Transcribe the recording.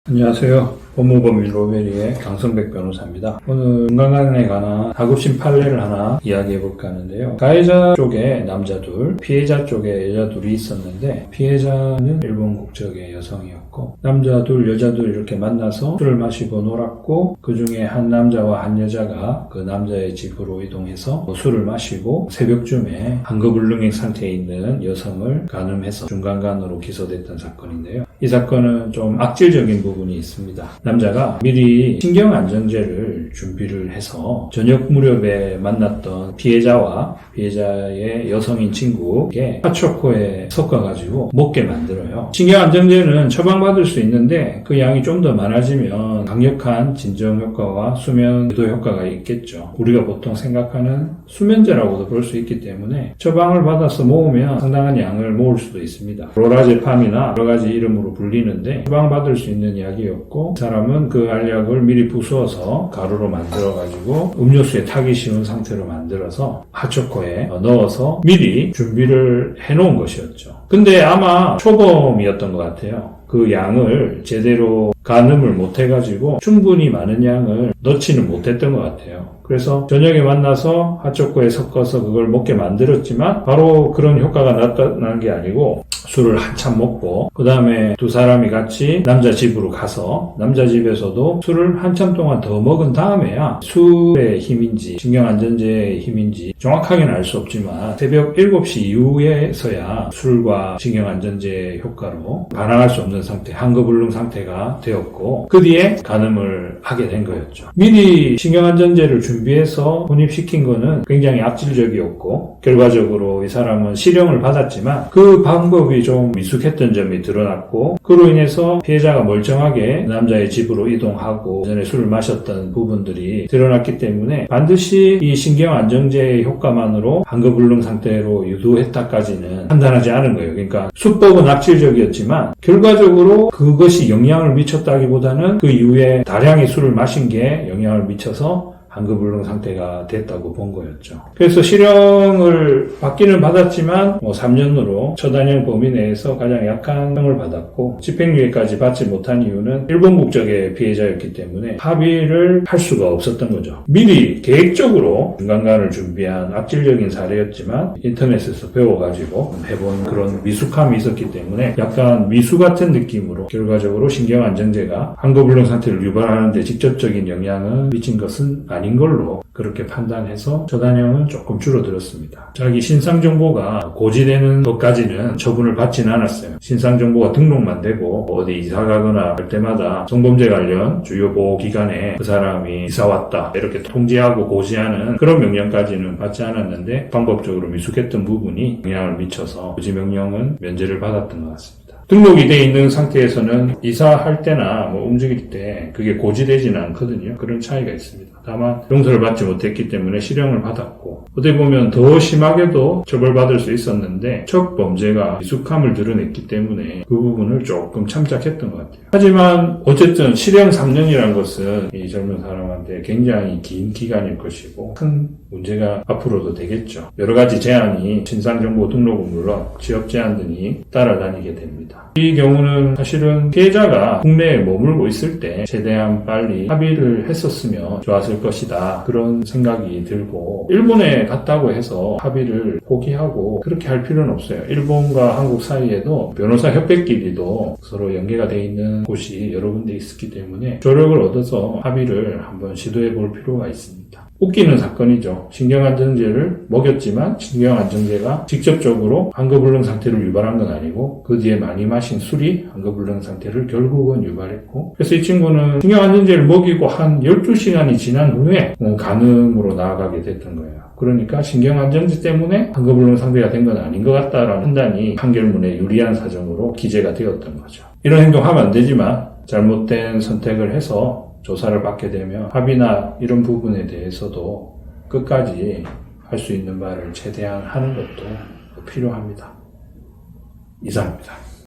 안녕하세요. 법무법인 로베리의 강성백 변호사입니다. 오늘 건강관에 관한 다급심 판례를 하나 이야기해볼까 하는데요. 가해자 쪽에 남자 둘, 피해자 쪽에 여자 둘이 있었는데 피해자는 일본 국적의 여성이었고 남자 둘, 여자 둘 이렇게 만나서 술을 마시고 놀았고 그 중에 한 남자와 한 여자가 그 남자의 집으로 이동해서 술을 마시고 새벽쯤에 한거불능행 상태에 있는 여성을 간음해서 중간간으로 기소됐던 사건인데요. 이 사건은 좀 악질적인 부분이 있습니다. 남자가 미리 신경안정제를 준비를 해서 저녁 무렵에 만났던 피해자와 피해자의 여성인 친구에게 핫초코에 섞어가지고 먹게 만들어요. 신경안정제는 처방받을 수 있는데 그 양이 좀 더 많아지면 강력한 진정효과와 수면 유도 효과가 있겠죠. 우리가 보통 생각하는 수면제라고도 볼 수 있기 때문에 처방을 받아서 모으면 상당한 양을 모을 수도 있습니다. 로라제팜이나 여러 가지 이름으로 불리는데 처방받을 수 있는 약이었고 그 사람은 그 알약을 미리 부수어서 가루로 만들어가지고 음료수에 타기 쉬운 상태로 만들어서 핫초코에 넣어서 미리 준비를 해놓은 것이었죠. 근데 아마 초범이었던 것 같아요. 그 양을 제대로 가늠을 못해가지고 충분히 많은 양을 넣지는 못했던 것 같아요. 그래서 저녁에 만나서 핫초코에 섞어서 그걸 먹게 만들었지만 바로 그런 효과가 나타난 게 아니고 술을 한참 먹고 그 다음에 두 사람이 같이 남자 집으로 가서 남자 집에서도 술을 한참 동안 더 먹은 다음에야 술의 힘인지 신경안정제의 힘인지 정확하게는 알 수 없지만 새벽 7시 이후에서야 술과 신경안정제의 효과로 반항할 수 없는 상태, 한거불능 상태가 되었고 그 뒤에 간음을 하게 된 거였죠. 미리 신경안정제를 준비해서 혼입시킨 거는 굉장히 악질적이었고 결과적으로 이 사람은 실형을 받았지만 그 방법이 좀 미숙했던 점이 드러났고 그로 인해서 피해자가 멀쩡하게 남자의 집으로 이동하고 전에 술을 마셨던 부분들이 드러났기 때문에 반드시 이 신경안정제의 효과만으로 한거불능 상태로 유도했다까지는 판단하지 않은 거예요. 그러니까 수법은 악질적이었지만 결과적으로 그것이 영향을 미쳤다기보다는 그 이후에 다량의 술을 마신 게 영향을 미쳐서 한거불능 상태가 됐다고 본 거였죠. 그래서 실형을 받기는 받았지만 3년으로 처단형 범위 내에서 가장 약한 형을 받았고 집행유예까지 받지 못한 이유는 일본 국적의 피해자였기 때문에 합의를 할 수가 없었던 거죠. 미리 계획적으로 중간간을 준비한 악질적인 사례였지만 인터넷에서 배워가지고 해본 그런 미숙함이 있었기 때문에 약간 미수 같은 느낌으로 결과적으로 신경안정제가 한거불능 상태를 유발하는 데 직접적인 영향을 미친 것은 아닌 걸로 그렇게 판단해서 처단형은 조금 줄어들었습니다. 자기 신상정보가 고지되는 것까지는 처분을 받지는 않았어요. 신상정보가 등록만 되고 어디 이사 가거나 할 때마다 성범죄 관련 주요 보호기관에 그 사람이 이사 왔다 이렇게 통지하고 고지하는 그런 명령까지는 받지 않았는데 방법적으로 미숙했던 부분이 영향을 미쳐서 고지명령은 면제를 받았던 것 같습니다. 등록이 돼 있는 상태에서는 이사할 때나 움직일 때 그게 고지되지는 않거든요. 그런 차이가 있습니다. 다만 용서를 받지 못했기 때문에 실형을 받았고 어떻게 보면 더 심하게도 처벌받을 수 있었는데 첫 범죄가 미숙함을 드러냈기 때문에 그 부분을 조금 참작했던 것 같아요. 하지만 어쨌든 실형 3년이라는 것은 이 젊은 사람한테 굉장히 긴 기간일 것이고 큰 문제가 앞으로도 되겠죠. 여러 가지 제한이 신상정보 등록은 물론 취업 제한 등이 따라다니게 됩니다. 이 경우는 사실은 피해자가 국내에 머물고 있을 때 최대한 빨리 합의를 했었으면 좋았을 것이다. 그런 생각이 들고 일본에 갔다고 해서 합의를 포기하고 그렇게 할 필요는 없어요. 일본과 한국 사이에도 변호사 협회끼리도 서로 연계가 돼 있는 곳이 여러 군데 있었기 때문에 조력을 얻어서 합의를 한번 시도해 볼 필요가 있습니다. 웃기는 사건이죠. 신경안정제를 먹였지만 신경안정제가 직접적으로 한거불능 상태를 유발한 건 아니고 그 뒤에 많이 마신 술이 한거불능 상태를 결국은 유발했고 그래서 이 친구는 신경안정제를 먹이고 한 12시간이 지난 후에 간음으로 나아가게 됐던 거예요. 그러니까 신경안정제 때문에 한거불능 상태가 된 건 아닌 것 같다라는 판단이 판결문에 유리한 사정으로 기재가 되었던 거죠. 이런 행동하면 안 되지만 잘못된 선택을 해서 조사를 받게 되면 합의나 이런 부분에 대해서도 끝까지 할 수 있는 바를 최대한 하는 것도 필요합니다. 이상입니다.